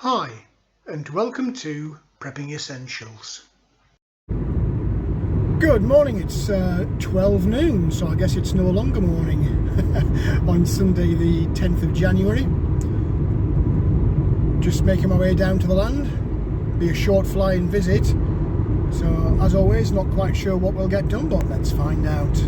Hi, and welcome to Prepping Essentials. Good morning, it's 12 noon, so I guess it's no longer morning on Sunday the 10th of January. Just making my way down to the land, be a short flying visit, so as always not quite sure what we'll get done, but let's find out.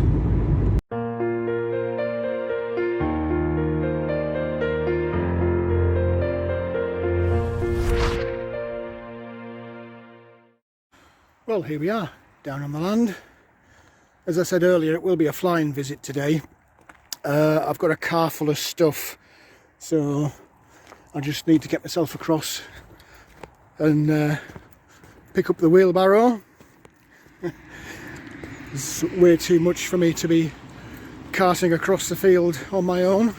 Well, here we are, down on the land. As I said earlier, it will be a flying visit today. I've got a car full of stuff, so I just need to get myself across and pick up the wheelbarrow. It's way too much for me to be carting across the field on my own.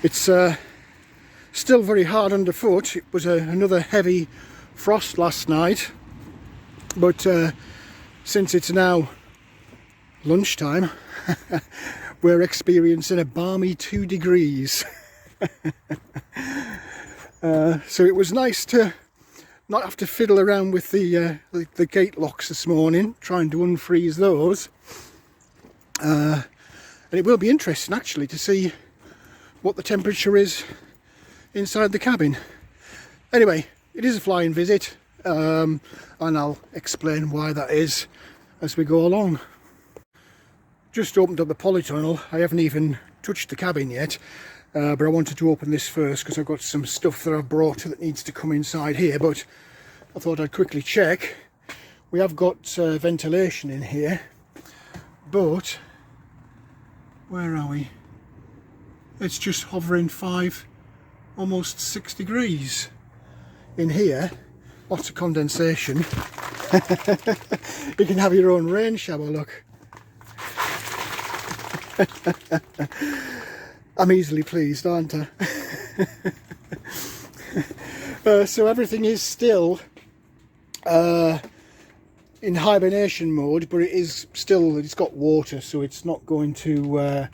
It's still very hard underfoot. It was another heavy frost last night, but since it's now lunchtime we're experiencing a balmy 2 degrees. So it was nice to not have to fiddle around with the gate locks this morning, trying to unfreeze those. And it will be interesting actually to see what the temperature is inside the cabin. Anyway, it is a flying visit, and I'll explain why that is as we go along. Just opened up the polytunnel. I haven't even touched the cabin yet, but I wanted to open this first because I've got some stuff that I've brought that needs to come inside here, but I thought I'd quickly check. We have got ventilation in here, but where are we? It's just hovering 5, almost 6 degrees. In here, lots of condensation. You can have your own rain shower, look. I'm easily pleased, aren't I? So everything is still in hibernation mode, but it is still, it's got water, so it's not going to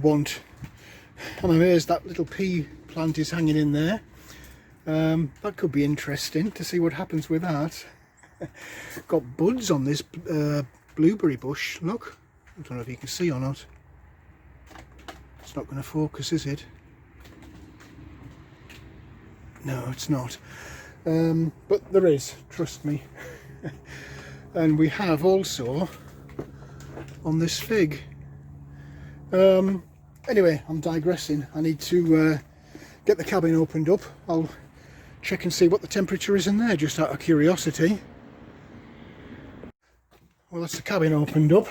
want. I'm amazed that little pea plant is hanging in there. That could be interesting to see what happens with that. Got buds on this blueberry bush, look. I don't know if you can see or not. It's not going to focus, is it? No, it's not. But there is, trust me. And we have also on this fig. Anyway, I'm digressing. I need to get the cabin opened up. I'll check and see what the temperature is in there, just out of curiosity. Well, that's the cabin opened up.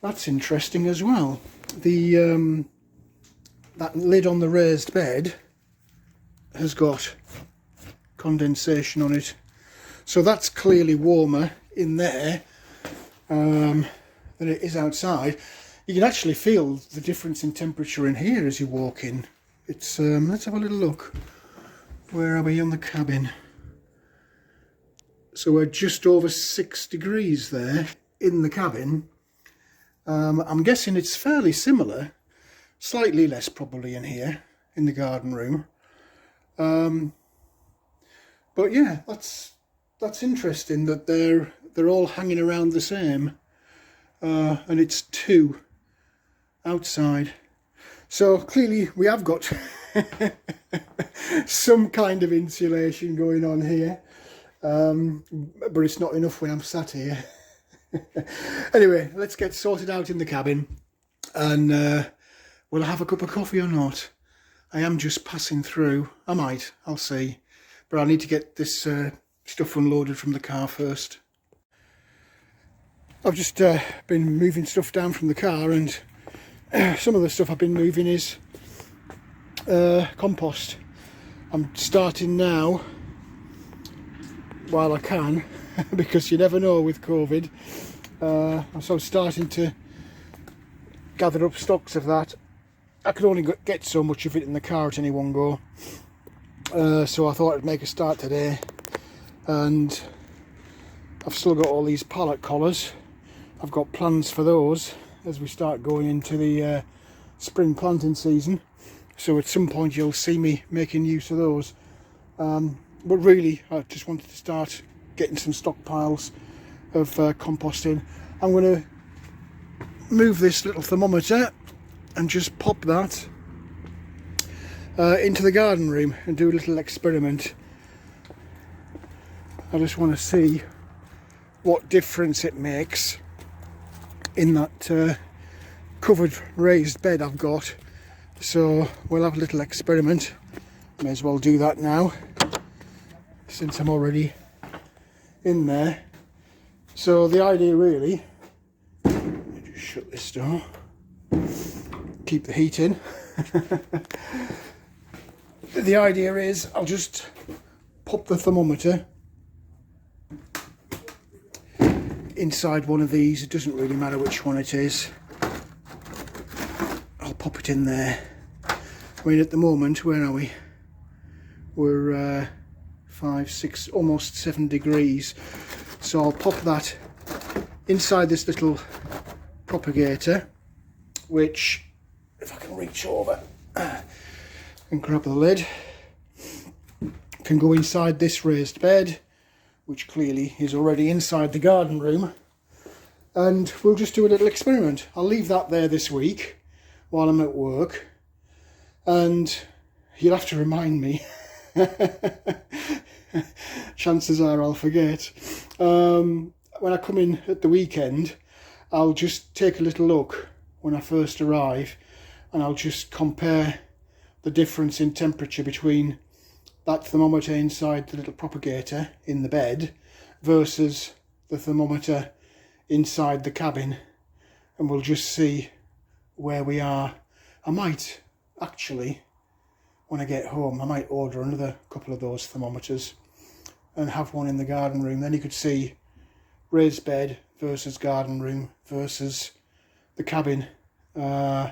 That's interesting as well. The that lid on the raised bed has got condensation on it, so that's clearly warmer in there than it is outside. You can actually feel the difference in temperature in here as you walk in. It's let's have a little look. Where are we on the cabin? So we're just over 6 degrees there in the cabin. I'm guessing it's fairly similar, slightly less probably in here in the garden room. But yeah, that's interesting that they're all hanging around the same, and it's 2 outside. So clearly we have got some kind of insulation going on here, but it's not enough when I'm sat here. Anyway, let's get sorted out in the cabin, and will I have a cup of coffee or not? I am just passing through. I might, I'll see, but I need to get this stuff unloaded from the car first. I've just been moving stuff down from the car, and some of the stuff I've been moving is compost. I'm starting now while I can because you never know with COVID. So I'm starting to gather up stocks of that. I could only get so much of it in the car at any one go, so I thought I'd make a start today. And I've still got all these pallet collars. I've got plans for those as we start going into the spring planting season, so at some point you'll see me making use of those. But really, I just wanted to start getting some stockpiles of compost in. I'm going to move this little thermometer and just pop that into the garden room and do a little experiment. I just want to see what difference it makes in that covered raised bed I've got. So we'll have a little experiment. May as well do that now since I'm already in there. So the idea really, let me just shut this door, keep the heat in. The idea is I'll just pop the thermometer inside one of these. It doesn't really matter which one it is. I'll pop it in there. I mean, at the moment, where are we? We're 5, 6, almost 7 degrees. So I'll pop that inside this little propagator, which, if I can reach over and grab the lid, can go inside this raised bed, which clearly is already inside the garden room. And we'll just do a little experiment. I'll leave that there this week while I'm at work, and you'll have to remind me. Chances are I'll forget. When I come in at the weekend, I'll just take a little look when I first arrive, and I'll just compare the difference in temperature between that thermometer inside the little propagator in the bed versus the thermometer inside the cabin, and we'll just see where we are. I might actually, when I get home, I might order another couple of those thermometers and have one in the garden room. Then you could see raised bed versus garden room versus the cabin. I'll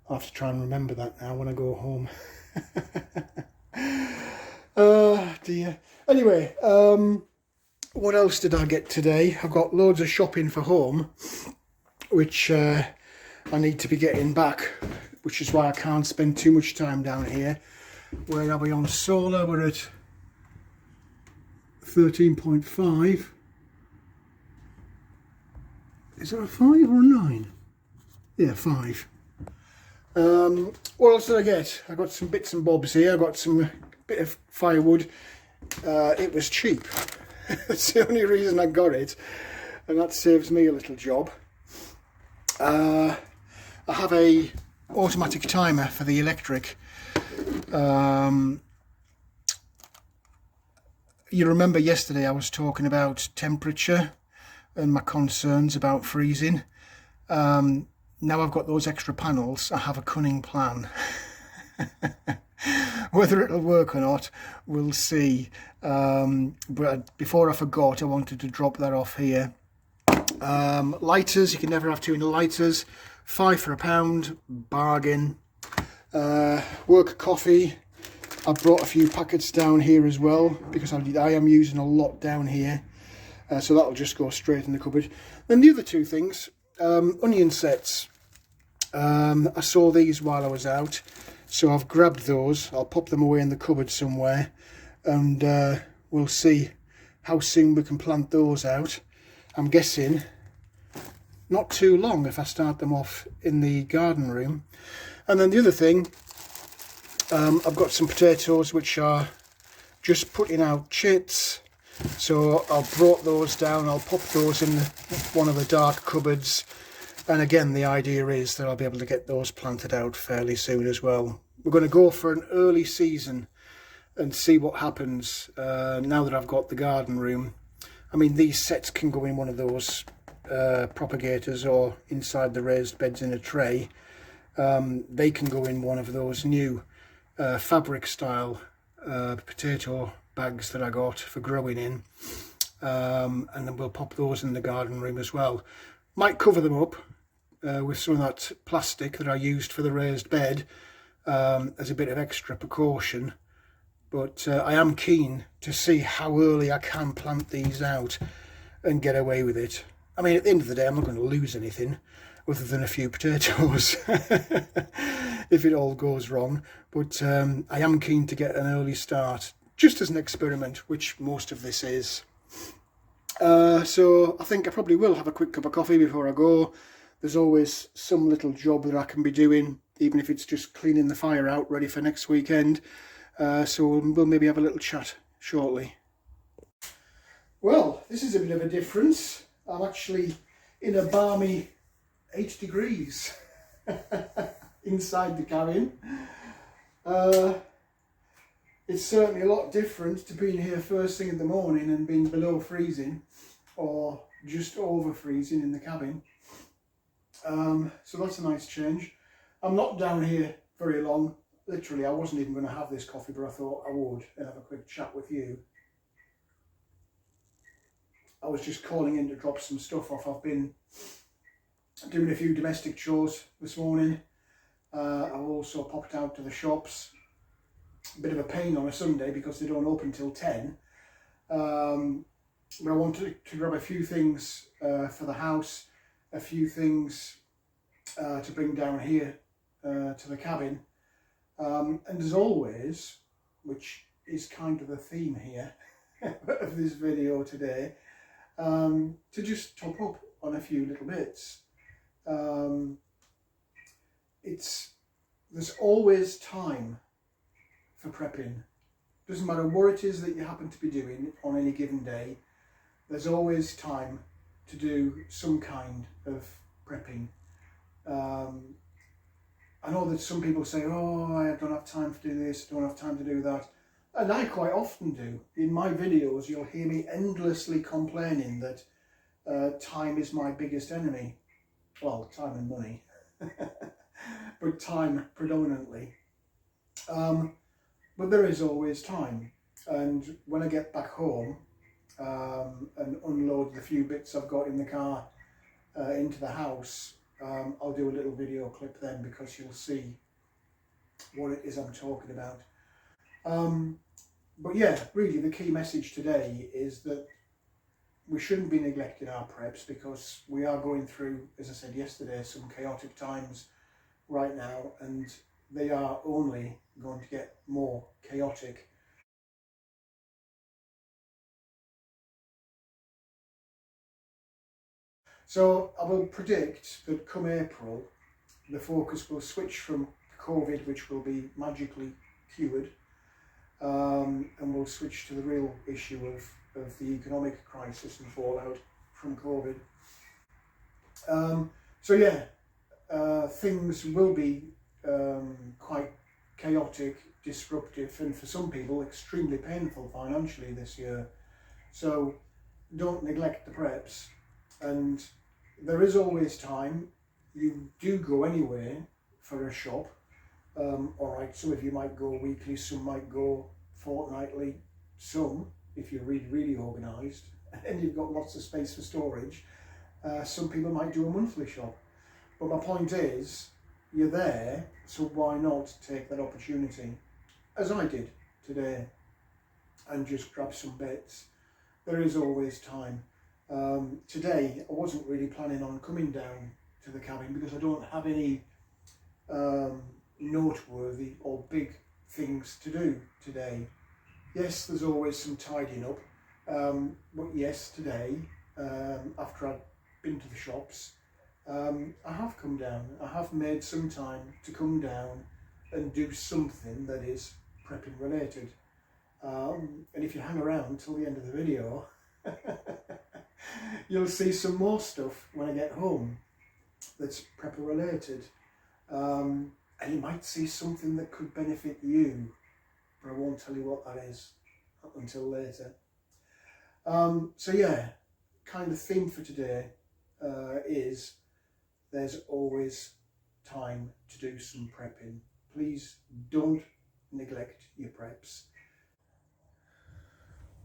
have to try and remember that now when I go home. Oh dear. Anyway, what else did I get today? I've got loads of shopping for home, which I need to be getting back, which is why I can't spend too much time down here. Where are we on solar? We're at 13.5. Is that a 5 or a 9? Yeah, 5. What else did I get? I got some bits and bobs here. I got some bit of firewood. It was cheap. That's the only reason I got it, and that saves me a little job. I have a automatic timer for the electric. You remember yesterday I was talking about temperature and my concerns about freezing. Now I've got those extra panels, I have a cunning plan. Whether it'll work or not, we'll see. But before I forgot, I wanted to drop that off here. Lighters, you can never have too many lighters. 5 for £1, bargain. Work coffee. I brought a few packets down here as well, because I am using a lot down here. So that'll just go straight in the cupboard. Then the other two things, onion sets. I saw these while I was out, so I've grabbed those. I'll pop them away in the cupboard somewhere, and we'll see how soon we can plant those out. I'm guessing not too long if I start them off in the garden room. And then the other thing, I've got some potatoes which are just putting out chits, so I've brought those down. I'll pop those in one of the dark cupboards, and again the idea is that I'll be able to get those planted out fairly soon as well. We're going to go for an early season and see what happens now that I've got the garden room. I mean, these sets can go in one of those propagators or inside the raised beds in a tray. They can go in one of those new fabric style potato bags that I got for growing in, and then we'll pop those in the garden room as well. Might cover them up with some of that plastic that I used for the raised bed as a bit of extra precaution, but I am keen to see how early I can plant these out and get away with it. I mean, at the end of the day, I'm not going to lose anything. other than a few potatoes if it all goes wrong. But I am keen to get an early start, just as an experiment, which most of this is. So I think I probably will have a quick cup of coffee before I go. There's always some little job that I can be doing, even if it's just cleaning the fire out ready for next weekend. So we'll maybe have a little chat shortly. Well, this is a bit of a difference. I'm actually in a balmy 8 degrees inside the cabin. It's certainly a lot different to being here first thing in the morning and being below freezing or just over freezing in the cabin. So that's a nice change. I'm not down here very long. Literally, I wasn't even going to have this coffee, but I thought I would and have a quick chat with you. I was just calling in to drop some stuff off. I've been doing a few domestic chores this morning. I've also popped out to the shops. A bit of a pain on a Sunday because they don't open till 10. But I wanted to grab a few things for the house, a few things to bring down here to the cabin. And as always, which is kind of the theme here of this video today, to just top up on a few little bits. There's always time for prepping. Doesn't matter what it is that you happen to be doing on any given day, there's always time to do some kind of prepping. I know that some people say, oh, I don't have time to do this, don't have time to do that. And I quite often do. In my videos, you'll hear me endlessly complaining that time is my biggest enemy. Well, time and money, but time predominantly. But there is always time. And when I get back home and unload the few bits I've got in the car into the house, I'll do a little video clip then, because you'll see what it is I'm talking about. But yeah, really the key message today is that we shouldn't be neglecting our preps, because we are going through, as I said yesterday, some chaotic times right now, and they are only going to get more chaotic. So I will predict that come April, the focus will switch from COVID, which will be magically cured, and we'll switch to the real issue of the economic crisis and fallout from COVID. So yeah, things will be quite chaotic, disruptive, and for some people extremely painful financially this year. So don't neglect the preps, and there is always time. You do go anyway for a shop. Alright, some of you might go weekly, some might go fortnightly, some, if you're really organised and you've got lots of space for storage, some people might do a monthly shop. But my point is, you're there, so why not take that opportunity, as I did today, and just grab some bits. There is always time. Today I wasn't really planning on coming down to the cabin because I don't have any noteworthy or big things to do today. Yes, there's always some tidying up, but yes, today, after I've been to the shops, I have come down. I have made some time to come down and do something that is prepping related. And if you hang around till the end of the video, you'll see some more stuff when I get home that's prepper related. And you might see something that could benefit you, but I won't tell you what that is until later. So yeah, kind of theme for today is there's always time to do some prepping. Please don't neglect your preps.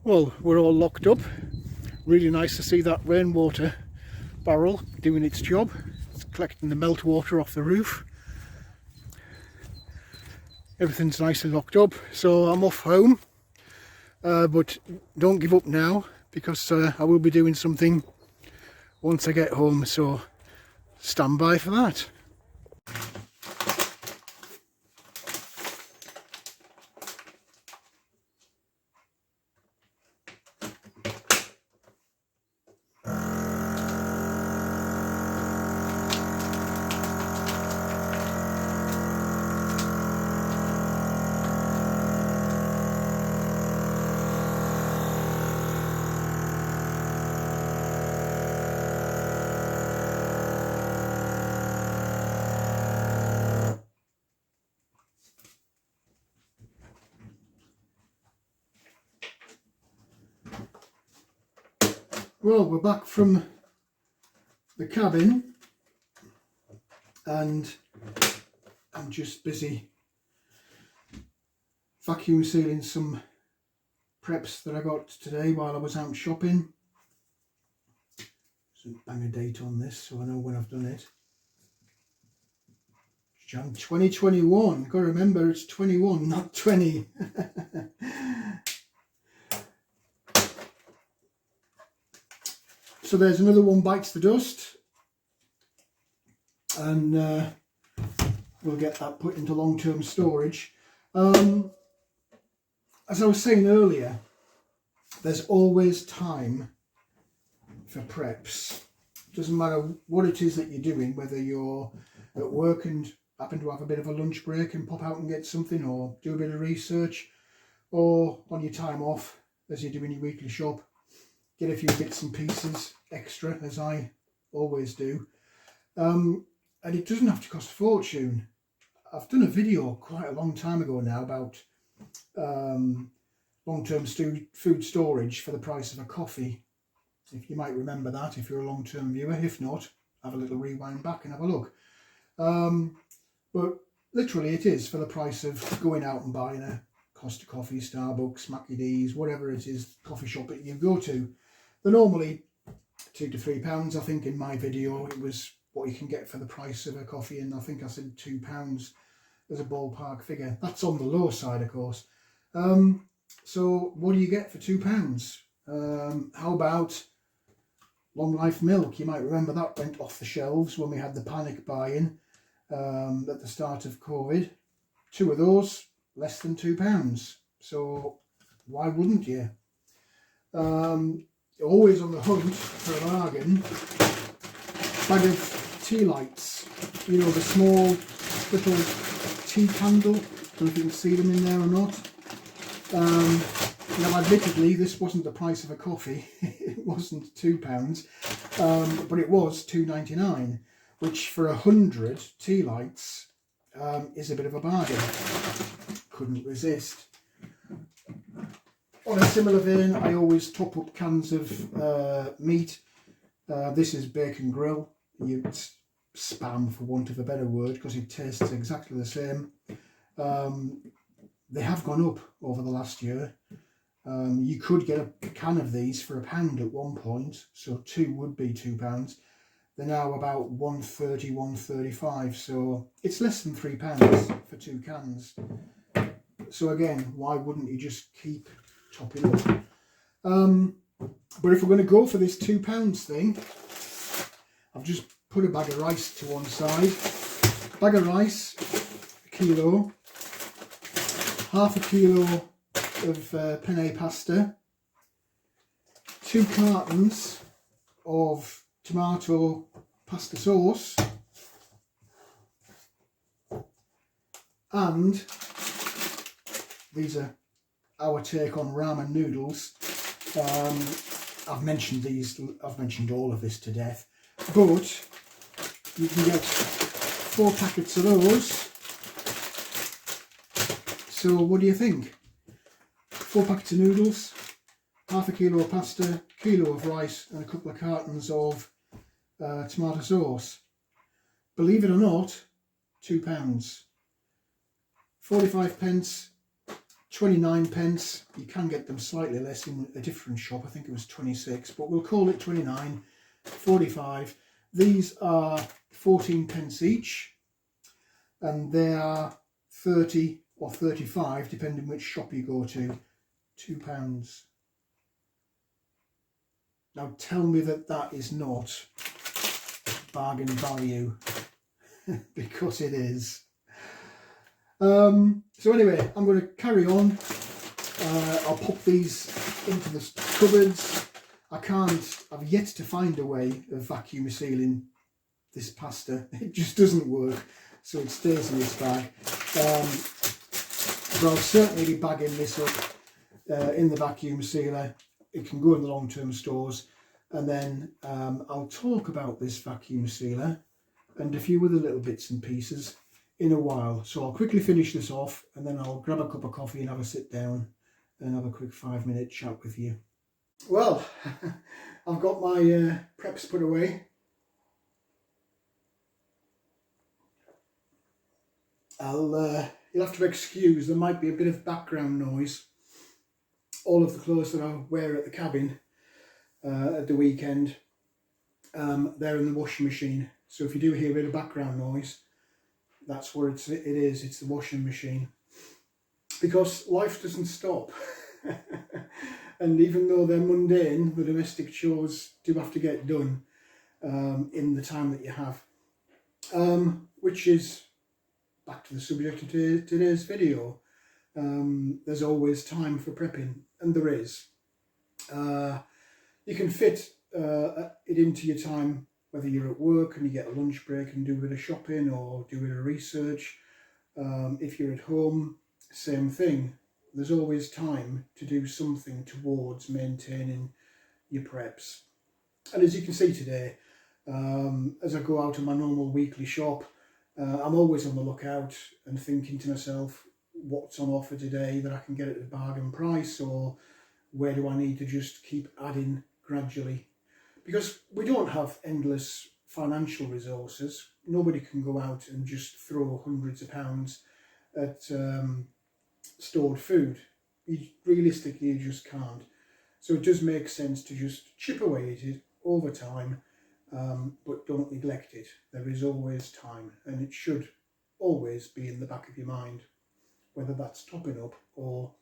Well, we're all locked up. Really nice to see that rainwater barrel doing its job. It's collecting the meltwater off the roof. Everything's nicely locked up, so I'm off home. But don't give up now, because I will be doing something once I get home, so stand by for that. Well, we're back from the cabin and I'm just busy vacuum sealing some preps that I got today while I was out shopping. So bang a date on this so I know when I've done it. Jan 2021, gotta remember it's 21 not 20. So there's another one bites the dust, and we'll get that put into long-term storage. As I was saying earlier, there's always time for preps. Doesn't matter what it is that you're doing, whether you're at work and happen to have a bit of a lunch break and pop out and get something, or do a bit of research, or on your time off as you're doing your weekly shop, get a few bits and pieces extra, as I always do. And it doesn't have to cost a fortune. I've done a video quite a long time ago now about long-term food storage for the price of a coffee. If you might remember that, if you're a long-term viewer. If not, have a little rewind back and have a look. But literally it is for the price of going out and buying a Costa Coffee, Starbucks, Mackie D's, whatever it is, coffee shop that you go to. They're normally £2 to £3. I think in my video it was what you can get for the price of a coffee, and I think I said £2 as a ballpark figure. That's on the low side, of course. So what do you get for £2? How about Long Life milk? You might remember that went off the shelves when we had the panic buying at the start of COVID. 2 of those, less than £2. So why wouldn't you? Always on the hunt for a bargain. Bag of tea lights, you know, the small little tea candle. Don't know if you can see them in there or not. Now admittedly this wasn't the price of a coffee. It wasn't £2, but it was £2.99, which for 100 tea lights is a bit of a bargain. Couldn't resist. On a similar vein, I always top up cans of meat. This is Bacon Grill. It's spam, for want of a better word, because it tastes exactly the same. They have gone up over the last year. You could get a can of these for £1 at one point, so 2 would be £2. They're now about £1.30, £1.35, so it's less than £3 for 2 cans. So again, why wouldn't you just keep topping up? But if we're going to go for this £2 thing, I've just put a bag of rice to one side. Bag of rice, a kilo, half a kilo of penne pasta, 2 cartons of tomato pasta sauce, and these are our take on ramen noodles. I've mentioned all of this to death, but you can get 4 packets of those. So what do you think? 4 packets of noodles, half a kilo of pasta, kilo of rice, and a couple of cartons of tomato sauce. Believe it or not, £2. 45 pence, 29 pence. You can get them slightly less in a different shop. I think it was 26, but we'll call it 29, 45. These are 14 pence each, and they are 30 or 35, depending which shop you go to. £2. Now tell me that that is not bargain value because it is. So anyway, I'm going to carry on. I'll pop these into the cupboards. I've yet to find a way of vacuum sealing this pasta. It just doesn't work, so it stays in this bag. But I'll certainly be bagging this up in the vacuum sealer. It can go in the long-term stores, and then I'll talk about this vacuum sealer and a few other little bits and pieces in a while. So I'll quickly finish this off, and then I'll grab a cup of coffee and have a sit down and have a quick 5-minute chat with you. Well, I've got my preps put away. You'll have to excuse, there might be a bit of background noise. All of the clothes that I wear at the cabin at the weekend, they're in the washing machine. So if you do hear a bit of background noise, that's where it is. It's the washing machine. Because life doesn't stop. And even though they're mundane, the domestic chores do have to get done in the time that you have. Which is back to the subject of today's video. There's always time for prepping, and there is. You can fit it into your time, whether you're at work and you get a lunch break and do a bit of shopping or do a bit of research. If you're at home, same thing. There's always time to do something towards maintaining your preps. And as you can see today, as I go out on my normal weekly shop, I'm always on the lookout and thinking to myself, what's on offer today that I can get at a bargain price, or where do I need to just keep adding gradually? Because we don't have endless financial resources. Nobody can go out and just throw hundreds of pounds at stored food. Realistically, you just can't. So it does make sense to just chip away at it over time, but don't neglect it. There is always time, and it should always be in the back of your mind, whether that's topping up or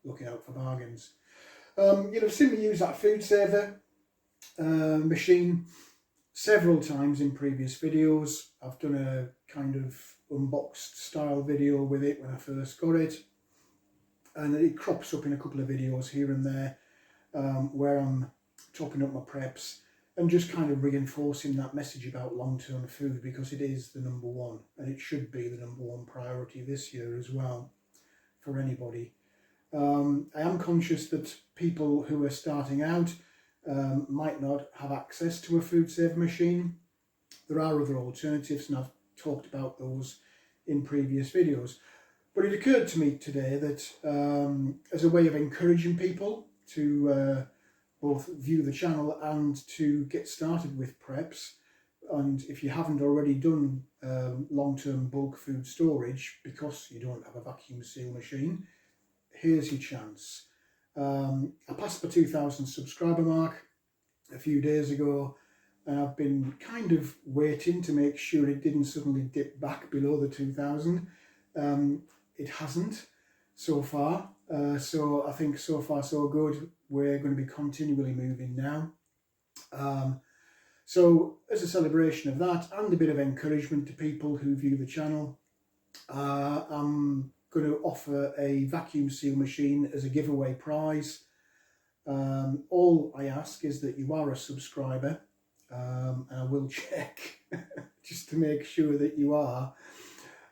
looking out for bargains. You'll have seen me use that food saver machine several times in previous videos. I've done a kind of unboxed style video with it when I first got it, and it crops up in a couple of videos here and there where I'm topping up my preps and just kind of reinforcing that message about long-term food, because it is the number one, and it should be the number one priority this year as well for anybody. I am conscious that people who are starting out might not have access to a food saver machine. There are other alternatives, and I've talked about those in previous videos. But it occurred to me today that as a way of encouraging people to both view the channel and to get started with preps, and if you haven't already done long-term bulk food storage because you don't have a vacuum seal machine, here's your chance. I passed the 2,000 subscriber mark a few days ago, and I've been kind of waiting to make sure it didn't suddenly dip back below the 2,000. It hasn't so far, so I think so far so good. We're going to be continually moving now. So as a celebration of that and a bit of encouragement to people who view the channel, I'm going to offer a vacuum seal machine as a giveaway prize. All I ask is that you are a subscriber, and I will check just to make sure that you are.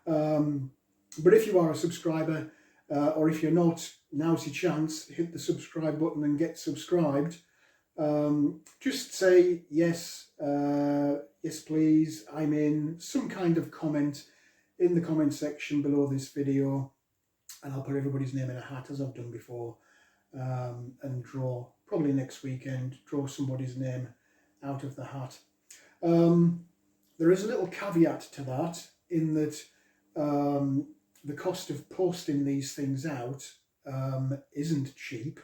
But if you are a subscriber, or if you're not, now's your chance. Hit the subscribe button and get subscribed. Just say yes, yes please, I'm in, some kind of comment in the comment section below this video, and I'll put everybody's name in a hat as I've done before, and draw, probably next weekend, draw somebody's name out of the hat. There is a little caveat to that, in that the cost of posting these things out isn't cheap.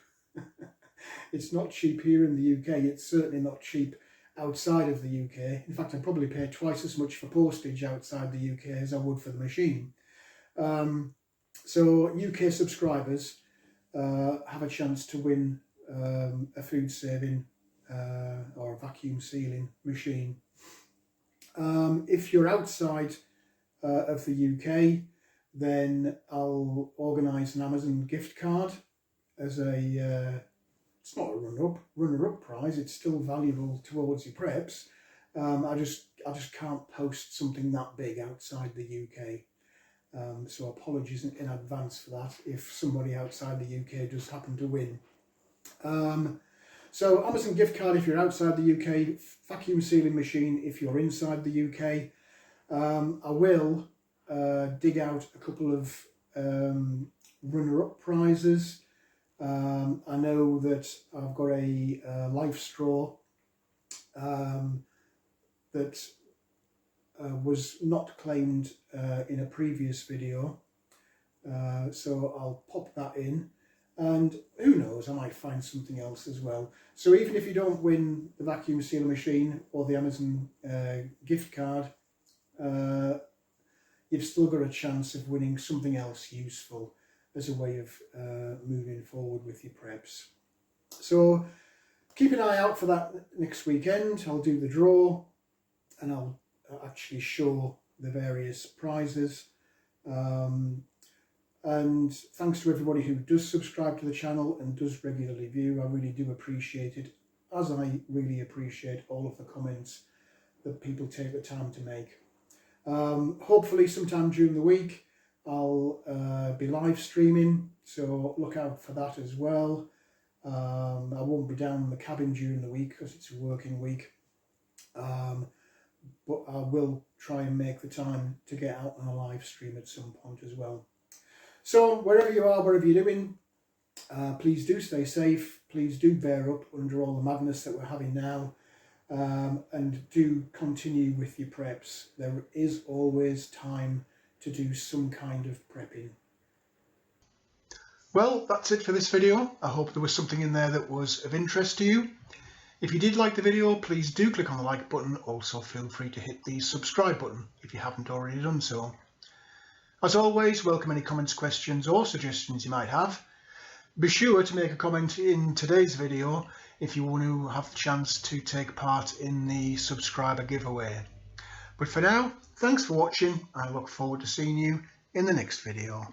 It's not cheap here in the UK. It's certainly not cheap outside of the UK. In fact, I'd probably pay twice as much for postage outside the UK as I would for the machine. So UK subscribers have a chance to win a food saving or a vacuum sealing machine. If you're outside of the UK, then I'll organise an Amazon gift card as a it's not a runner-up prize. It's still valuable towards your preps. I just can't post something that big outside the UK. So apologies in advance for that if somebody outside the UK does happen to win. So Amazon gift card if you're outside the UK, vacuum sealing machine if you're inside the UK. I will dig out a couple of runner-up prizes. I know that I've got a Life Straw that was not claimed in a previous video, so I'll pop that in, and who knows, I might find something else as well. So even if you don't win the vacuum sealer machine or the Amazon gift card, you've still got a chance of winning something else useful as a way of moving forward with your preps. So keep an eye out for that next weekend. I'll do the draw and I'll actually show the various prizes. And thanks to everybody who does subscribe to the channel and does regularly view. I really do appreciate it, as I really appreciate all of the comments that people take the time to make. Hopefully sometime during the week I'll be live streaming, so look out for that as well. I won't be down in the cabin during the week because it's a working week, but I will try and make the time to get out on a live stream at some point as well. So wherever you are, whatever you're doing, please do stay safe, please do bear up under all the madness that we're having now, and do continue with your preps. There is always time to do some kind of prepping. Well, that's it for this video. I hope there was something in there that was of interest to you. If you did like the video, please do click on the like button. Also feel free to hit the subscribe button if you haven't already done so. As always, welcome any comments, questions or suggestions you might have. Be sure to make a comment in today's video if you want to have the chance to take part in the subscriber giveaway. But for now, thanks for watching. I look forward to seeing you in the next video.